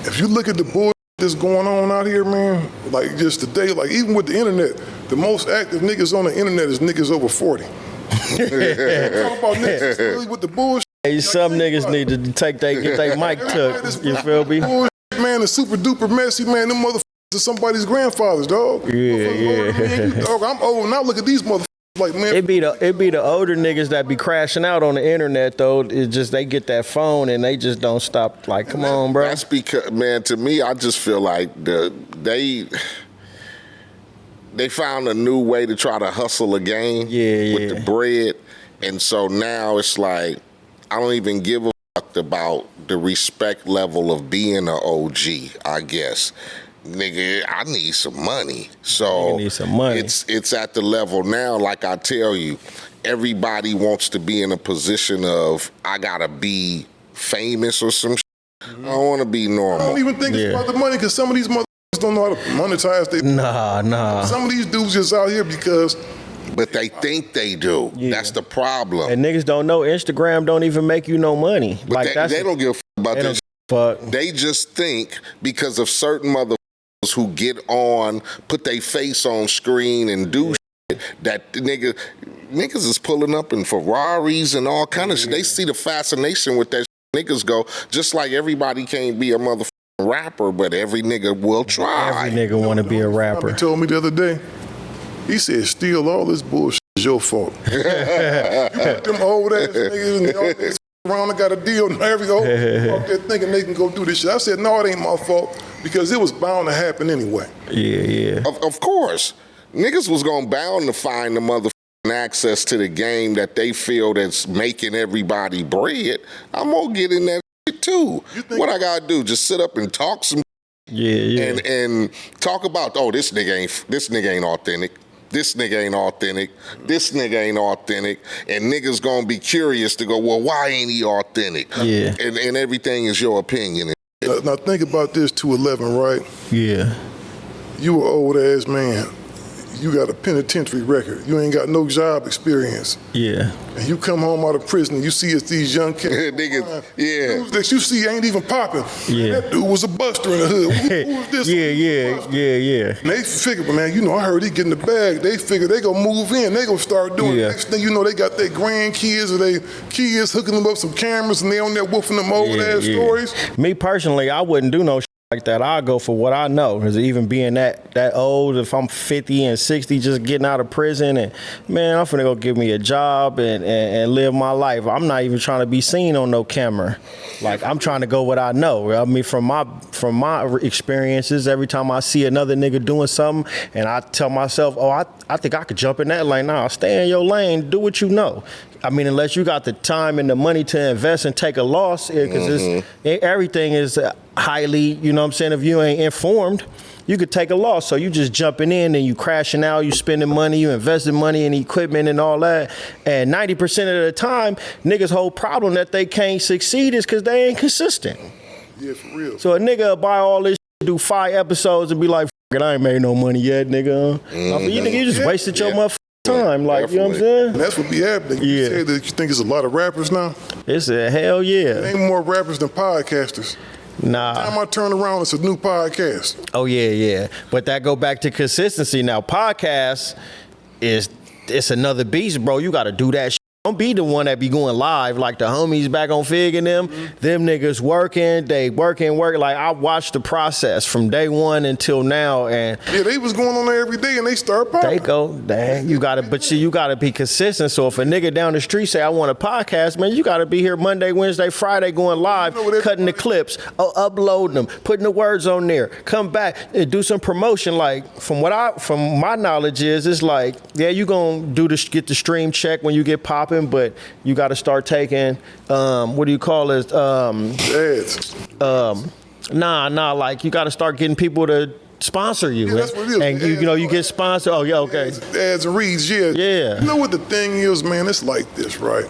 if you look at the bullshit that's going on out here, man, like just today, like even with the internet, the most active niggas on the internet is niggas over 40. Talk about niggas really with the bullshit. Hey, some niggas need to get their mic took. You feel me? Bullshit, man, is super duper messy, man. Them motherfuckers are somebody's grandfathers, dog. Yeah. Dog, I'm old and I look at these motherfuckers like, man. It be the older niggas that be crashing out on the internet though. It's just they get that phone and they just don't stop. Like, come on, bro. That's because, man, to me, I just feel like they found a new way to try to hustle a game with the bread. And so now it's like, I don't even give a fuck about the respect level of being an OG, I guess. Nigga, I need some money. So need some money. It's at the level now, like I tell you, everybody wants to be in a position of, I gotta be famous or some shit. I don't want to be normal. I don't even think it's about the money because some of these motherfuckers don't know how to monetize their. Nah. Some of these dudes just out here because. But they think they do. Yeah. That's the problem. And niggas don't know Instagram don't even make you no money. But like they don't give a fuck about this. They just think because of certain motherfuckers who get on, put their face on screen and do shit, that niggas is pulling up in Ferraris and all kind of shit. They see the fascination with that shit. Niggas go, just like everybody can't be a motherfucking rapper, but every nigga will try. Every nigga want to be a rapper. He told me the other day, he said, steal all this bullshit is your fault. You put them old ass niggas and all this around, I got a deal, and every old out there thinking they can go do this shit. I said, no, it ain't my fault, because it was bound to happen anyway. Yeah. Of course. Niggas was bound to find the motherfucking access to the game that they feel that's making everybody bread. I'm gonna get in that shit too. What I gotta do, just sit up and talk some and talk about, oh, this nigga ain't authentic. This nigga ain't authentic. This nigga ain't authentic. And niggas gonna be curious to go, well, why ain't he authentic? Yeah. And everything is your opinion. Now think about this 211, right? Yeah. You an old ass man. You got a penitentiary record. You ain't got no job experience. Yeah. And you come home out of prison and you see it's these young kids. Niggas, dudes that you see ain't even popping. Yeah. That dude was a buster in the hood. Who was this? Yeah. And they figure, man, you know, I heard he getting the bag. They figure they gonna move in. They gonna start doing it. Next thing you know, they got their grandkids or their kids hooking them up some cameras and they on there woofing them old ass stories. Me personally, I wouldn't do no like that. I'll go for what I know, because even being that old, if I'm 50 and 60 just getting out of prison, and man, I'm finna go give me a job and live my life. I'm not even trying to be seen on no camera. Like, I'm trying to go what I know. I mean, from my experiences, every time I see another nigga doing something and I tell myself, oh, I think I could jump in that lane. Nah, stay in your lane, do what you know. I mean, unless you got the time and the money to invest and take a loss, because everything is highly, you know what I'm saying, if you ain't informed, you could take a loss. So you just jumping in and you crashing out, you spending money, you investing money in equipment and all that. And 90% of the time, niggas' whole problem that they can't succeed is because they ain't consistent. Yeah, for real. So a nigga buy all this shit, do 5 episodes and be like, F it, I ain't made no money yet, nigga. You just wasted your motherfucking time, like, definitely. You know what I'm saying? And that's what be happening. You say that you think it's a lot of rappers now? It's a hell yeah. There ain't more rappers than podcasters. Nah. Every time I turn around, it's a new podcast. Oh yeah. But that go back to consistency. Now, podcasts it's another beast, bro. You got to do that shit. Don't be the one that be going live like the homies back on Fig and them. Them niggas working, they working. Like, I watched the process from day one until now, and they was going on there every day and they start popping. They go, dang, you gotta be consistent. So if a nigga down the street say I want a podcast, man, you gotta be here Monday, Wednesday, Friday going live, cutting the clips, uploading them, putting the words on there, come back and do some promotion. Like, from my knowledge is like, you gonna get the stream check when you get popping. But you got to start taking, what do you call it? Ads. Nah. Like, you got to start getting people to sponsor you. That's what it is. And you get sponsored. Oh, yeah, okay. Ads and reads, yeah. You know what the thing is, man? It's like this, right?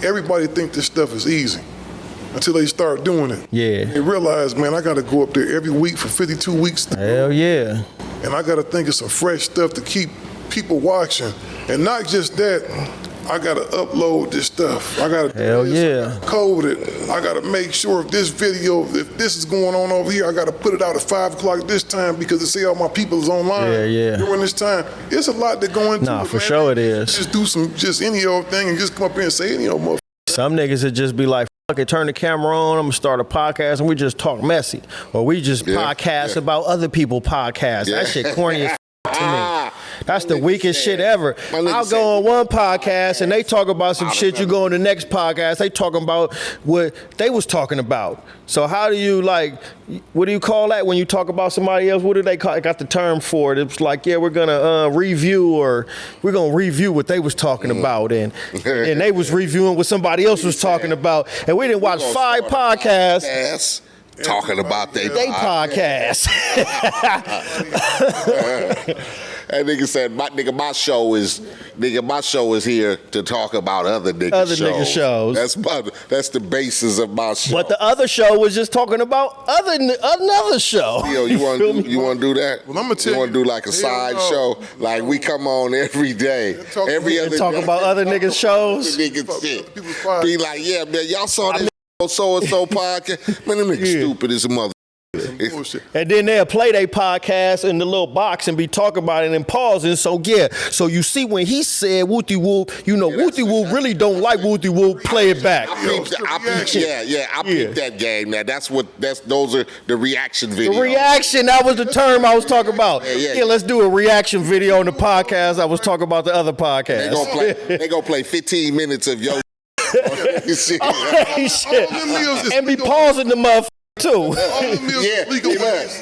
Everybody think this stuff is easy until they start doing it. Yeah. They realize, man, I got to go up there every week for 52 weeks. Hell yeah. And I got to think of some fresh stuff to keep people watching. And not just that, I gotta upload this stuff. I gotta Hell yeah. code it. I gotta make sure if this video, if this is going on over here, I gotta put it out at 5 o'clock this time because they say all my people is online during this time. It's a lot that go into it. Nah, for man. sure it is. Just do just any old thing and just come up here and say any old motherfucker. Some niggas would just be like, fuck it, turn the camera on, I'm gonna start a podcast and we just talk messy. Or we just podcast about other people's podcasts. That shit corny as to me. That's the weakest shit ever. I'll go on one podcast and they talk about some shit. You go on the next podcast, they talking about what they was talking about. So how do you what do you call that when you talk about somebody else? What do they call it? Got the term for it. It's like, yeah, we're gonna review, or we're gonna review what they was talking about, and they was reviewing what somebody else was talking about, and we didn't watch 5 podcasts. Talking about they podcast. That nigga said, my show is here to talk about other niggas' shows. That's the basis of my show. But the other show was just talking about another show. Yo, you want to do that? Well, I'm gonna tell you. Want to do like a side show? Like we come on every day, every other talk day. about other niggas' shows. Niggas shit. Be like, yeah, man, y'all saw this so-and-so podcast. Man, them niggas stupid as a mother. And then they'll play their podcast in the little box and be talking about it and pausing. So you see when he said Wooty Whoop, Wooty Whoop really don't like Wooty Whoop. Play it back. I peeped that game. Now those are the reaction videos. The reaction, that was the term I was talking about. Yeah, let's do a reaction video on the podcast. I was talking about the other podcast. They gonna play 15 minutes of your shit. And be pausing the motherfucker too.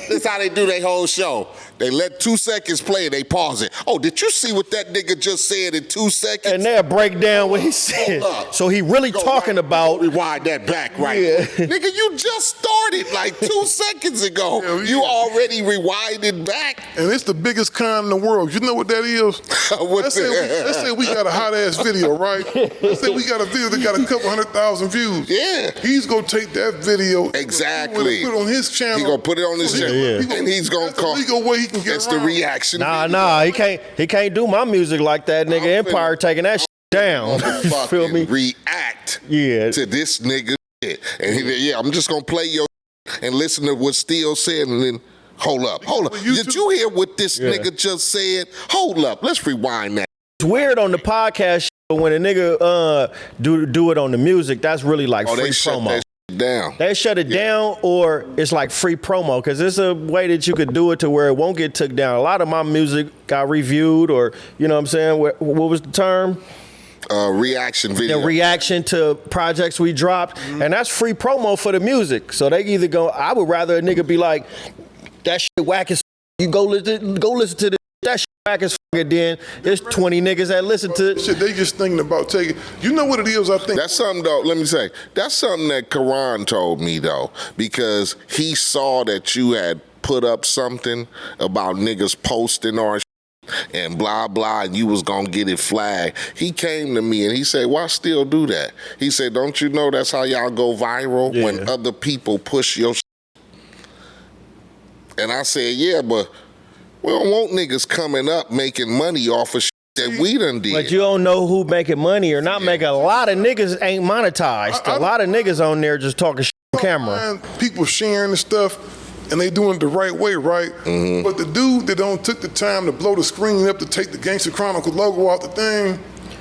That's how they do their whole show. They let 2 seconds play and they pause it. Oh, did you see what that nigga just said in 2 seconds? And they'll break down what he said. So he really talking about. Rewind that back, right? Yeah. Nigga, you just started like 2 seconds ago. You already rewinded back. And it's the biggest con in the world. You know what that is? Let's say we got a hot ass video, right? Let's say we got a video that got a couple 100,000 views. Yeah. He's gonna take that video. Exactly. Put it on his channel. He gonna put it on his channel. And he's gonna call. Legal way he can get That's the reaction. Nah, he can't do my music like that, nigga. Empire taking that shit down. You feel me? React to this nigga shit. And I'm just gonna play your and listen to what Steele said, and then hold up. Did you hear what this nigga just said? Hold up. Let's rewind that. It's weird on the podcast when a nigga do it on the music. That's really like free promo. They shut it down, or it's like free promo, because it's a way that you could do it to where it won't get took down. A lot of my music got reviewed, or you know what I'm saying? What was the term? Reaction video. The reaction to projects we dropped, and that's free promo for the music. So they either go. I would rather a nigga be like, that shit whack as you go listen to this. That shit whack as then there's 20 niggas that listen to shit. They just thinking about taking. You know what it is? I think that's something though. Let me say that's something that Karan told me though, because he saw that you had put up something about niggas posting our and blah blah, and you was gonna get it flagged. He came to me and he said, "Why still do that?" He said, "Don't you know that's how y'all go viral when other people push your?" And I said, "Yeah, but." We don't want niggas coming up making money off of shit that we done did. But you don't know who making money or not making. A lot of niggas ain't monetized. A lot of niggas on there just talking shit on camera. People sharing the stuff, and they doing it the right way, right? Mm-hmm. But the dude that don't took the time to blow the screen up to take the Gangster Chronicles logo off the thing,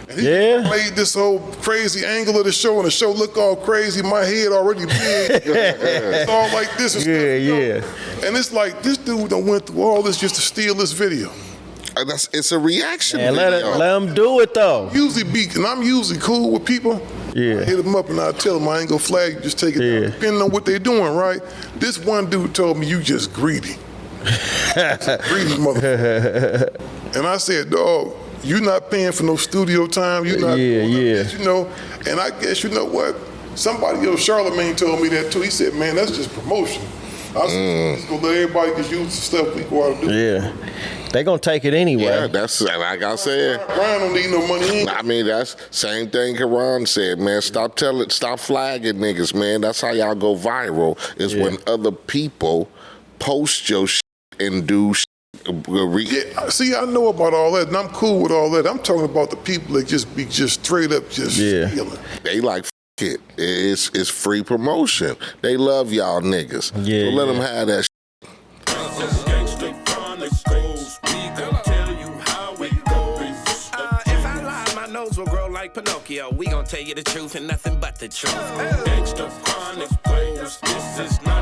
and he made this whole crazy angle of the show, and the show looked all crazy. My head already big. It's all like this and stuff. Yeah. And it's like, this dude done went through all this just to steal this video. It's a reaction video. Let him do it, though. I'm usually cool with people. Yeah. I hit them up and I tell them I ain't gonna flag you, just take it down. Depending on what they doing, right? This one dude told me, you just greedy. Greedy motherfucker. And I said, dog, you not paying for no studio time. You not this, you know. And I guess, you know what? Somebody else, Charlemagne, told me that too. He said, man, that's just promotion. I said, just gonna let everybody just use the stuff we go out and do. Yeah. They gonna take it anyway. Yeah, that's like I said. Brian don't need no money. I mean, that's same thing Karan said, man. Stop flagging niggas, man. That's how y'all go viral, is when other people post your shit and do shit Yeah, see, I know about all that, and I'm cool with all that. I'm talking about the people that just be just straight up just stealing. They like it. It's free promotion. They love y'all niggas. Yeah, so let them have that. Gangster Chronicles, we gon' tell you how it goes. If I lie, my nose will grow like Pinocchio. We gon' tell you the truth and nothing but the truth. Gangster Chronicles, this is not